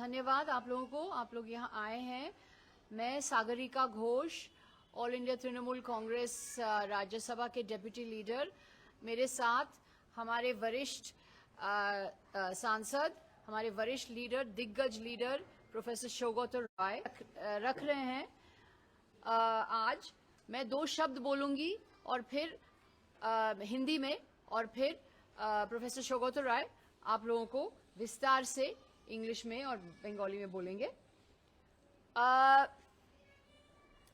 धन्यवाद आप लोगों को, आप लोग यहाँ आए हैं। मैं सागरिका घोष, ऑल इंडिया तृणमूल कांग्रेस राज्यसभा के डेप्यूटी लीडर, मेरे साथ हमारे वरिष्ठ सांसद, हमारे वरिष्ठ लीडर, दिग्गज लीडर प्रोफेसर सौगत रॉय रख रहे हैं। आज मैं 2 शब्द बोलूंगी और फिर हिंदी में, और फिर प्रोफेसर सौगत रॉय आप लोगों को विस्तार से इंग्लिश में और बंगाली में बोलेंगे।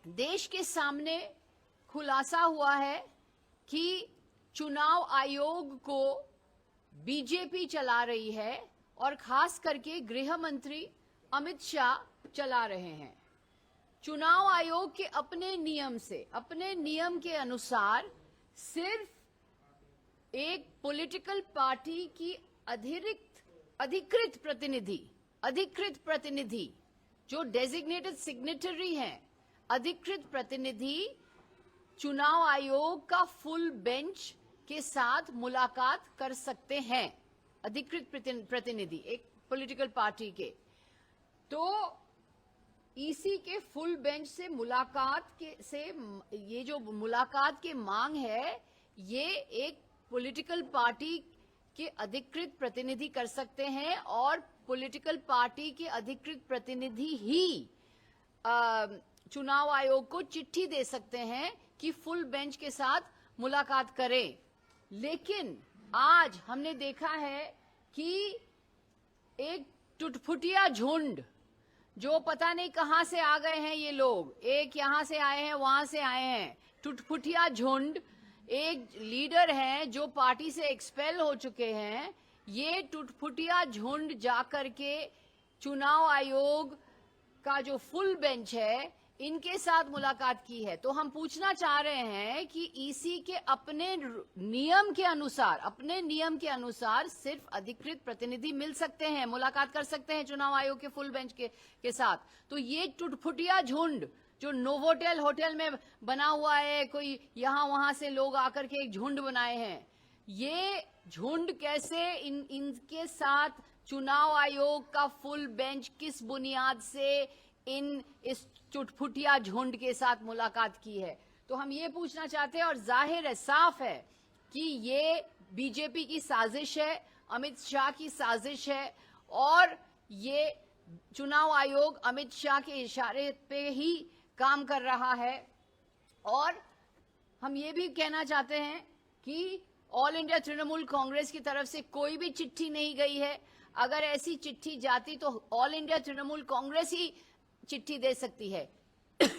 देश के सामने खुलासा हुआ है कि चुनाव आयोग को बीजेपी चला रही है और खास करके गृह मंत्री अमित शाह चला रहे हैं। चुनाव आयोग के अपने नियम से, अपने नियम के अनुसार सिर्फ एक पॉलिटिकल पार्टी की अधिकृत प्रतिनिधि जो डेजिग्नेटेड सिग्नेटरी हैं, अधिकृत प्रतिनिधि चुनाव आयोग का फुल बेंच के साथ मुलाकात कर सकते हैं। अधिकृत प्रतिनिधि एक पॉलिटिकल पार्टी के, तो ईसी के फुल बेंच से ये जो मुलाकात के मांग है, ये एक पॉलिटिकल पार्टी के अधिकृत प्रतिनिधि कर सकते हैं और पॉलिटिकल पार्टी के अधिकृत प्रतिनिधि ही चुनाव आयोग को चिट्ठी दे सकते हैं कि फुल बेंच के साथ मुलाकात करें। लेकिन आज हमने देखा है कि एक टुटफुटिया झुंड, जो पता नहीं कहां से आ गए हैं ये लोग, एक यहां से आए हैं, वहां से आए हैं, टुटफुटिया झुंड, एक लीडर हैं जो पार्टी से एक्सपेल हो चुके हैं, ये टुटफुटिया झुंड जाकर के चुनाव आयोग का जो फुल बेंच है इनके साथ मुलाकात की है। तो हम पूछना चाह रहे हैं कि ईसी के अपने नियम के अनुसार सिर्फ अधिकृत प्रतिनिधि मिल सकते हैं, मुलाकात कर सकते हैं चुनाव आयोग के फुल बेंच के साथ। तो ये टुटफुटिया झुंड जो नोवोटेल होटल में बना हुआ है, कोई यहां वहां से लोग आकर के एक झुंड बनाए हैं, ये झुंड कैसे इनके साथ चुनाव आयोग का फुल बेंच किस बुनियाद से इस चुटफुटिया झुंड के साथ मुलाकात की है। तो हम ये पूछना चाहते हैं, और जाहिर है, साफ है कि ये बीजेपी की साजिश है, अमित शाह की साजिश है, और ये चुनाव आयोग अमित शाह के इशारे पे ही काम कर रहा है। और हम ये भी कहना चाहते हैं कि ऑल इंडिया तृणमूल कांग्रेस की तरफ से कोई भी चिट्ठी नहीं गई है। अगर ऐसी चिट्ठी जाती तो ऑल इंडिया तृणमूल कांग्रेस ही चिट्ठी दे सकती है।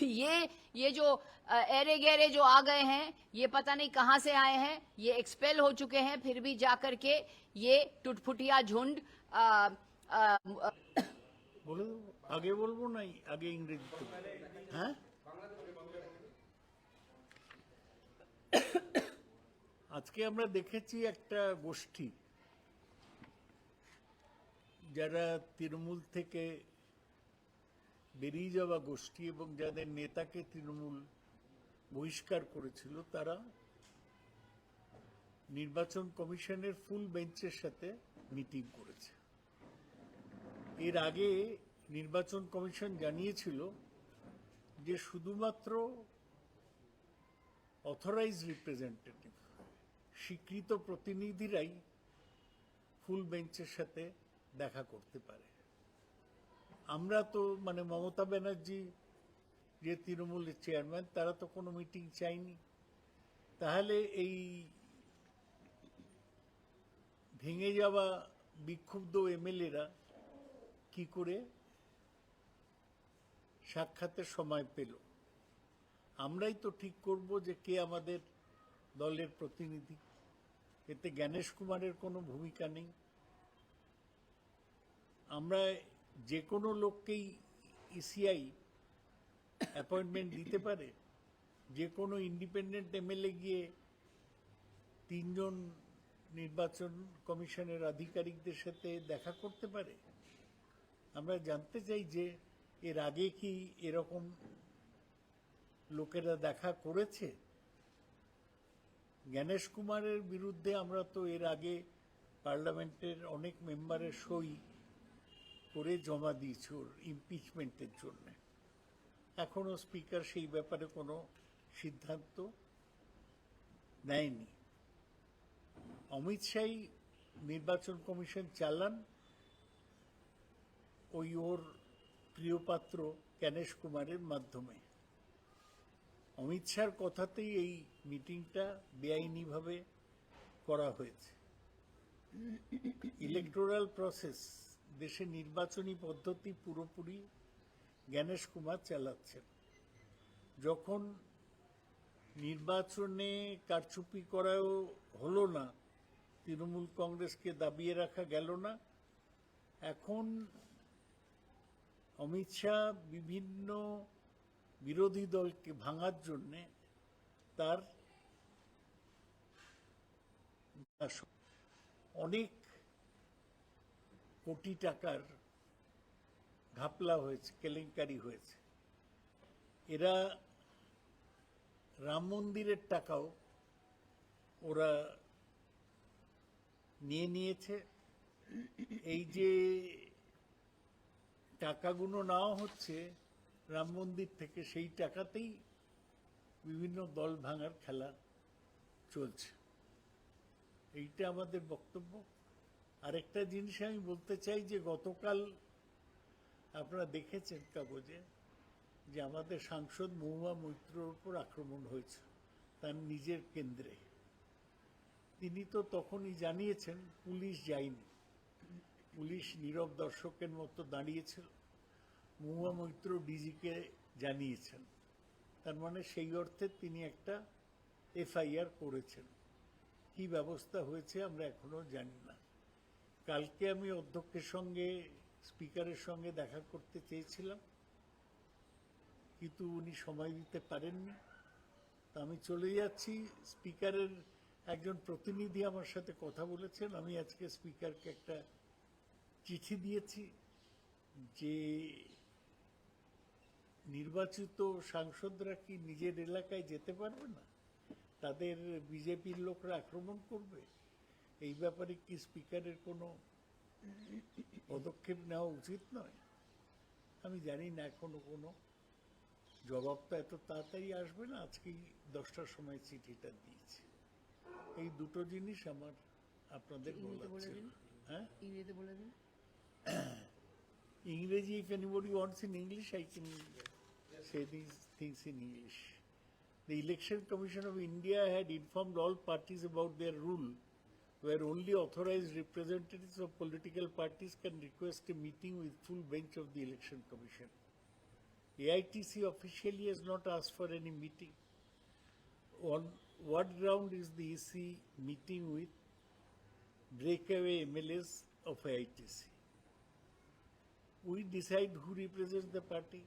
ये जो एरे गहरे जो आ गए हैं, ये पता नहीं कहां से आए हैं, ये एक्सपेल हो चुके हैं, फिर भी जाकर के ये टुटफुटिया झुंड बोलो, आगे बोलबो ना आगे इंग्रेजी? हाँ, আজকে আমরা দেখেছি একটা গোষ্ঠী যারা তৃণমূল থেকে বেরিয়ে যাওয়া গোষ্ঠী এবং যাদের নেতাকে তৃণমূল বহিষ্কার করেছিল, তারা নির্বাচন কমিশনের ফুল বেঞ্চের সাথে মিটিং করেছে। এর আগে নির্বাচন কমিশন জানিয়েছিল যে শুধুমাত্র অথরাইজ রিপ্রেজেন্টেটিভ, স্বীকৃত প্রতিনিধিরাই ফুল বেঞ্চের সাথে দেখা করতে পারে। আমরা তো মমতা ব্যানার্জি যে তৃণমূলের চেয়ারম্যান, তারা তো কোনো মিটিং চাইনি। তাহলে এই ভেঙে যাওয়া বিক্ষুব্ধ এমএলএরা কি করে সাক্ষাতের সময় পেল? আমরাই তো ঠিক করব যে কে আমাদের দলের প্রতিনিধি। এতে জ্ঞানেশ কুমারের কোনো ভূমিকা নেই। আমরা যে কোনো লোককেই ইসিআই অ্যাপয়েন্টমেন্ট দিতে পারে। যে কোনো ইন্ডিপেন্ডেন্ট এমএলএ গিয়ে 3 জন নির্বাচন কমিশনের আধিকারিকদের সাথে দেখা করতে পারে। আমরা জানতে চাই যে এর আগে কি এরকম লোকেরা দেখা করেছে? জ্ঞানেশ কুমারের বিরুদ্ধে আমরা তো এর আগে পার্লামেন্টের অনেক মেম্বারের সই করে জমা দিয়েছে ওর ইমপিচমেন্টের জন্য। এখনো স্পিকার সেই ব্যাপারে কোনো সিদ্ধান্ত নেয়নি। অমিত শাহই নির্বাচন কমিশন চালান ওই ওর প্রিয়পাত্র জ্ঞানেশ কুমারের মাধ্যমে। অমিত শাহর কথাতেই এই মিটিংটা বেআইনিভাবে করা হয়েছে। ইলেকটোরাল প্রসেস, দেশে নির্বাচনী পদ্ধতি পুরোপুরি জ্ঞানেশ কুমার চালাচ্ছেন। যখন নির্বাচনে কারচুপি করাও হলো না, তৃণমূল কংগ্রেসকে দাবিয়ে রাখা গেল না, এখন অমিত শাহ বিভিন্ন বিরোধী দলকে ভাঙার জন্যে তার অনেক কোটি টাকার ঘাপলা হয়েছে, কেলেঙ্কারি হয়েছে। এরা রাম মন্দিরের টাকাও ওরা নিয়ে নিয়েছে। এই যে টাকাগুলো নেওয়া হচ্ছে রাম মন্দির থেকে, সেই টাকাতেই বিভিন্ন দল ভাঙার খেলা চলছে। এইটা আমাদের বক্তব্য। আরেকটা জিনিস আমি বলতে চাই যে গতকাল আপনারা দেখেছেন কাগজে যে আমাদের সাংসদ মহুয়া মৈত্রর উপর আক্রমণ হয়েছে তার নিজের কেন্দ্রে। তিনি তো তখনই জানিয়েছেন পুলিশ যায়নি, পুলিশ নীরব দর্শকের মতো দাঁড়িয়েছিল। মহুয়া মৈত্র ডিজিকে জানিয়েছেন, তার মানে সেই অর্থে তিনি একটা এফআইআর করেছেন। কি ব্যবস্থা হয়েছে আমরা এখনো জানি না। কালকে আমি অধ্যক্ষের সঙ্গে, স্পিকারের সঙ্গে দেখা করতে চেয়েছিলাম, কিন্তু উনি সময় দিতে পারেননি। তা আমি চলে যাচ্ছি। স্পিকারের একজন প্রতিনিধি আমার সাথে কথা বলেছেন। আমি আজকে স্পিকারকে একটা চিঠি দিয়েছি যে নির্বাচিত সাংসদরা কি নিজের এলাকায় যেতে পারবে না, তাদের বিজেপির লোকরা আক্রমণ করবে। এই ব্যাপারে কি স্পিকারের কোনো পদক্ষেপ নেওয়া উচিত নয়? আমি জানি না, এখনো কোনো জবাবটা এত তাড়াতাড়ি আসবে না। আজকেই 10টার সময় চিঠিটা দিয়েছি। এই দুটো জিনিস আমার আপনাদের বলার ছিল। হ্যাঁ, ইংরেজিতে বলে দিন। ইংরেজি, if anybody wants in English, I can say these things in English. The Election Commission of India had informed all parties about their rule, where only authorized representatives of political parties can request a meeting with full bench of the Election Commission. AITC officially has not asked for any meeting. On what ground is the EC meeting with breakaway MLAs of AITC? We decide who represents the party.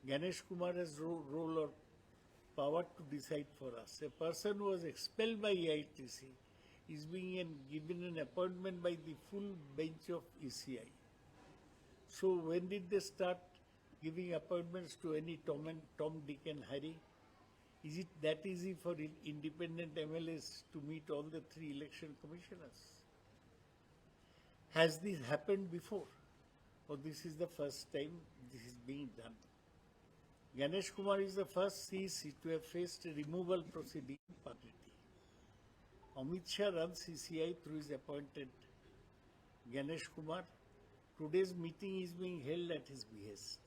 Ganesh Kumar has role or power to decide for us. A person who was expelled by AITC is being given an appointment by the full bench of ECI. So when did they start giving appointments to any Tom, Dick and Harry? Is it that easy for independent MLAs to meet all the 3 election commissioners? Has this happened before? Or this is the first time this is being done? Ganesh Kumar is the first CEC to have faced a removal proceeding in party. Amit Shah runs CCI through his appointed Ganesh Kumar. Today's meeting is being held at his behest.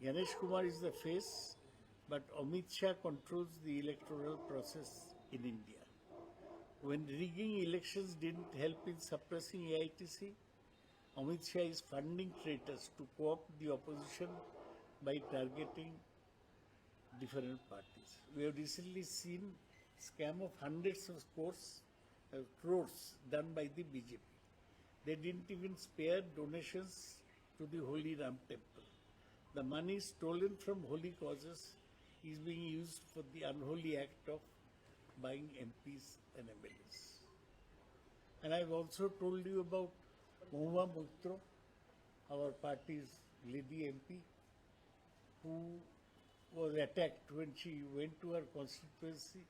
Ganesh Kumar is the face, but Amit Shah controls the electoral process in India. When rigging elections didn't help in suppressing AITC, Amit Shah is funding traitors to co-opt the opposition by targeting different parties. We have recently seen scam of hundreds of crores done by the BJP. They didn't even spare donations to the Holy Ram temple. The money stolen from holy causes is being used for the unholy act of buying MPs and MLAs. And I've also told you about Mahua Moitra, our party's lady MP, who was attacked when she went to her constituency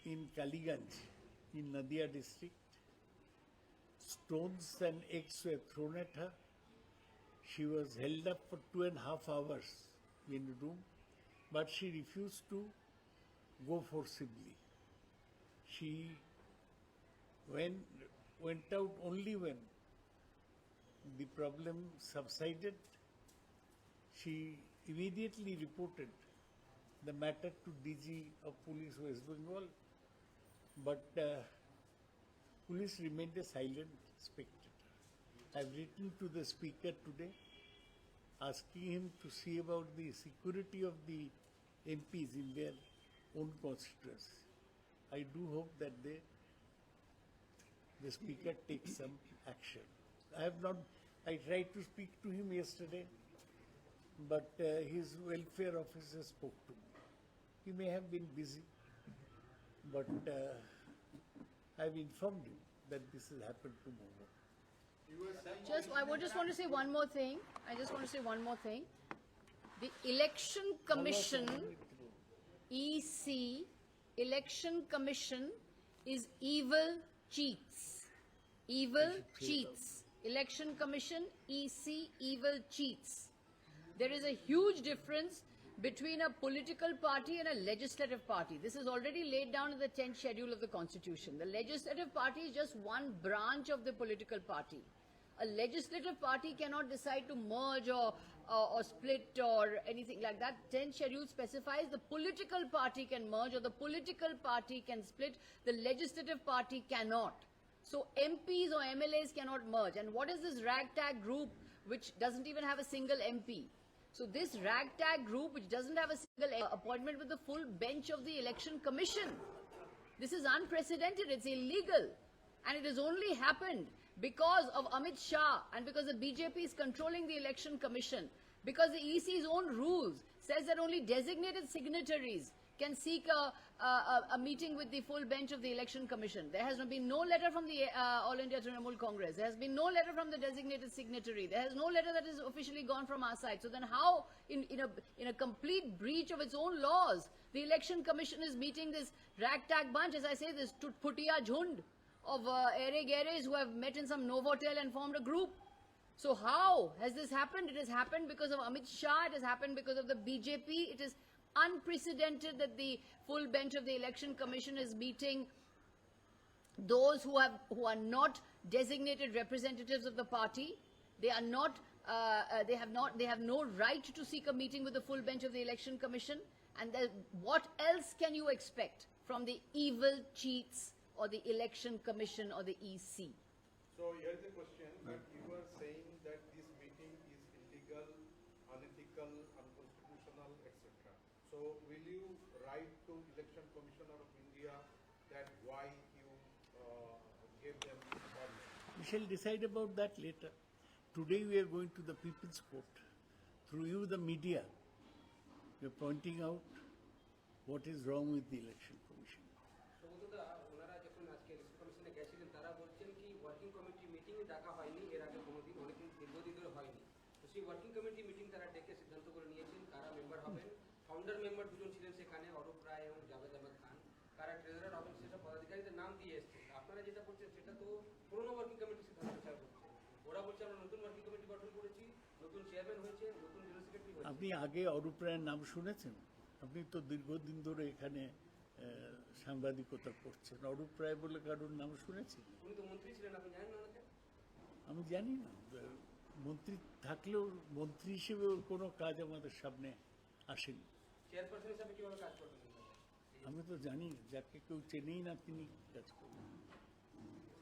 in Kaliganj in Nadia district. Stones and eggs were thrown at her. She was held up for 2.5 hours in a room, but she refused to go forcibly. She went out only when the problem subsided. She immediately reported the matter to DG of Police West Bengal, but police remained a silent spectator. I've written to the Speaker today asking him to see about the security of the MPs in their own constituency. I do hope that the Speaker takes some action. I tried to speak to him yesterday, but his welfare officer spoke to me. He may have been busy, but I've informed him that this will happen tomorrow. I would just want to say one more thing. I just want to say one more thing. The Election Commission, EC, Election Commission is evil cheats. Evil cheats. Election Commission, EC, evil cheats. There is a huge difference between a political party and a legislative party. This is already laid down in the 10th schedule of the Constitution. The legislative party is just one branch of the political party. A legislative party cannot decide to merge or split or anything like that. 10th schedule specifies the political party can merge or the political party can split. The legislative party cannot. So MPs or MLAs cannot merge. And what is this ragtag group which doesn't even have a single MP? So this ragtag group which doesn't have a single appointment with the full bench of the Election Commission. This is unprecedented. It's illegal. And it has only happened because of Amit Shah and because the BJP is controlling the Election Commission. Because the EC's own rules says that only designated signatories can seek a meeting with the full bench of the Election Commission. There has been no letter from the All India Trinamool Congress. There has been no letter from the designated signatory. There has no letter that has officially gone from our side. So then how, in a complete breach of its own laws, the Election Commission is meeting this ragtag bunch, as I say, this Tutputia Jhund of ere-gares who have met in some Novotel and formed a group. So how has this happened? It has happened because of Amit Shah. It has happened because of the BJP. It is unprecedented that the full bench of the Election Commission is meeting those who are not designated representatives of the party. They are not. They have no right to seek a meeting with the full bench of the Election Commission. And what else can you expect from the evil cheats or the Election Commission or the EC? So here's the question that you are saying that this meeting is illegal, unethical, unconstitutional, etc. So will you write to Election Commissioner of India that why you gave them permission? We shall decide about that later. Today we are going to the People's Court. Through you, the media, we are pointing out what is wrong with the Election Commission. সৌগতদা ওনারা যখন আজকে election কমিশনে গেছিলেন তারা বলছেন কি working committee মিটিংয়ে ডাকা হয়নি এর আগে কোনোদিন অনেকদিন দীর্ঘদিন ধরে হয়নি তো সেই ওয়ার্কিং কমিটি মিটিং তারা ডেকে সিদ্ধান্ত করে নিয়েছেন কারা মেম্বার হবেন ফাউন্ডার মেম্বার দুজন ছিলেন সেখানে অরূপ রায় এবং জাভেদ আহমেদ খান কারা ট্রেজারার হবেন সেটা পদাধিকারীদের নাম দিয়ে এসছে আপনারা যেটা করছেন সেটা তো পুরনো ওয়ার্কিং কমিটির সিদ্ধান্ত ছাড়া করছে ওরা বলছে আমরা নতুন ওয়ার্কিং কমিটি গঠন করেছি নতুন চেয়ারম্যান হয়েছে নতুন জেনারেল সেক্রেটারি হয়েছে আপনি আগে অরূপ রায়ের নাম শুনেছেন? আপনি তো দীর্ঘদিন ধরে এখানে সাংবাদিকতা করছেন। অরূপ রায় বলে কারোর নাম শুনেছি? উনি তো মন্ত্রী ছিলেন আপনি জানেন না ওনাকে? আমি জানি না। মন্ত্রী থাকলেও মন্ত্রী হিসেবে কোনো কাজ আমাদের সামনে আসেনি। চেয়ারপারসন হিসাবে কিভাবে কাজ করবেন আমি তো জানি যাকে কেউ চেনেই না তিনি কাজ করবেন।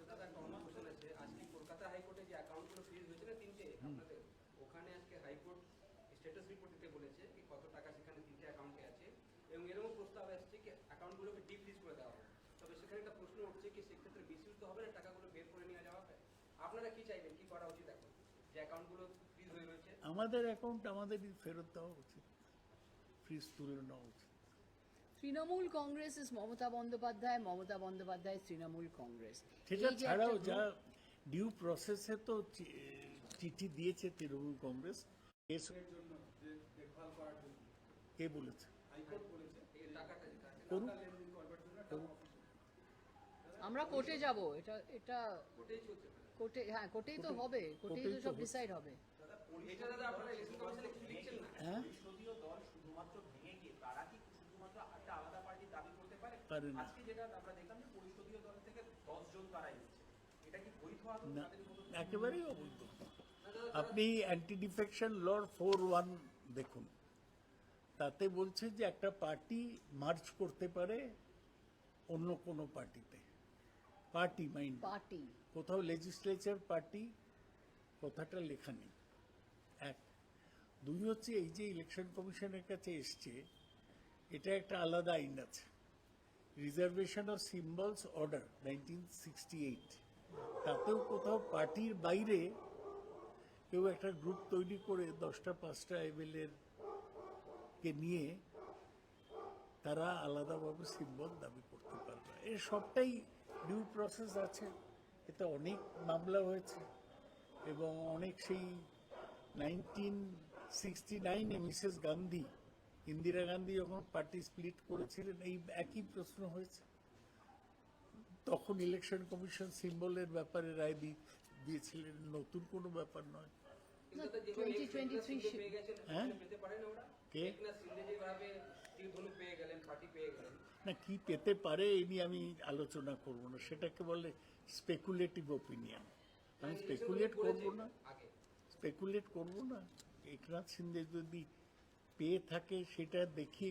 দাদা একটা অন্য কোশ্চেন আছে আজকে কলকাতা হাইকোর্টে যে অ্যাকাউন্টগুলো ফ্রিজ হয়েছে না তিনটে আপনাদের ওখানে আজকে হাইকোর্ট স্ট্যাটাস রিপোর্ট দিতে বলেছে কি কত টাকা সেখানে তিনটে অ্যাকাউন্টে আছে এবং এরকম প্রস্তাব আসছে কি অ্যাকাউন্টগুলোকে ডিফ্রিজ করে দেওয়া হবে তবে সেখানে একটা প্রশ্ন উঠছে কি সেক্ষেত্রে মিসইউজ তো হবে না টাকাগুলো বের করে নিয়ে যাওয়া হবে আপনারা কি চাইবেন কি করা উচিত এখন যে অ্যাকাউন্টগুলো ফ্রিজ হয়ে রয়েছে আমাদের অ্যাকাউন্ট আমাদেরই ফেরত দেওয়া উচিত, ফ্রিজ তুলে নেওয়া উচিত। তৃণমূল কংগ্রেস ইজ মমতা বন্দ্যোপাধ্যায়, মমতা বন্দ্যোপাধ্যায় তৃণমূল কংগ্রেস। সেটা ছাড়াও যা ডিউ প্রসেসে তো চিঠি দিয়েছে তৃণমূল কংগ্রেস। কে বলেছে? আমরা কোর্টে যাব, এটা কোর্টে, হ্যাঁ কোর্টেই তো হবে, কোর্টেই তো সব ডিসাইড হবে। এটা দাদা আপনারা ইলেকশন কমিশনে কিছু লিখছেন না। হ্যাঁ পরিষদীয় দল শুধুমাত্র ভেঙে গিয়ে তারা কি শুধুমাত্র একটা আলাদা পার্টি দাবি করতে পারে? পারে না। আজকে যেটা আমরা দেখলাম যে পরিষদীয় দল থেকে 10 জন তারা এসেছে, এটা কি বৈধ আদৌ না তাদের কোনো? একেবারেই অবৈধ। না দাদা, আপনি অ্যান্টি ডিফেকশন লর 4(1) দেখুন, তাতে বলছে যে একটা পার্টি মার্চ করতে পারে অন্য কোনো পার্টিতে, পার্টি মাইন্ড, পার্টি কোথাও লেজিসলেচার পার্টি কথাটা লেখা নেই। এক, দুই হচ্ছে এই যে ইলেকশন কমিশনের কাছে এসছে, এটা একটা আলাদা আইন আছে, রিজার্ভেশন অফ সিম্বলস অর্ডার 1968, তাতেও কোথাও পার্টির বাইরে কেউ একটা গ্রুপ তৈরি করে 10টা 5টা এমএলএ কে নিয়ে তারা আলাদাভাবে সিম্বল দাবি করতে পারবে। এর সবটাই ডিউ প্রসেস আছে, এতে অনেক মামলা হয়েছে এবং অনেক সেই 1969-এ মিসেস গান্ধী, ইন্দিরা গান্ধী যখন পার্টি স্প্লিট করেছিলেন এই একই প্রশ্ন হয়েছে, তখন ইলেকশন কমিশন সিম্বলের ব্যাপারে রায় দিয়েছিলেন, নতুন কোনো ব্যাপার নয়। কিন্তু দাদা যেভাবে 2023 পেয়ে গেছেন, হ্যাঁ? ওখানে পেতে পারেন ওরা? কে? একনাথ শিন্দে যেভাবে তীরধনুক পেয়ে গেলেন, পার্টি পেয়ে গেলেন, না কি পেতে পারে এই নিয়ে আমি আলোচনা করব না, সেটাকে বলে স্পেকুলেটিভ ওপিনিয়ন। আমি স্পেকুলেট করব না, আগে স্পেকুলেট করব না। একনাথ সিন্ধে যদি পেয়ে থাকে সেটা দেখিয়ে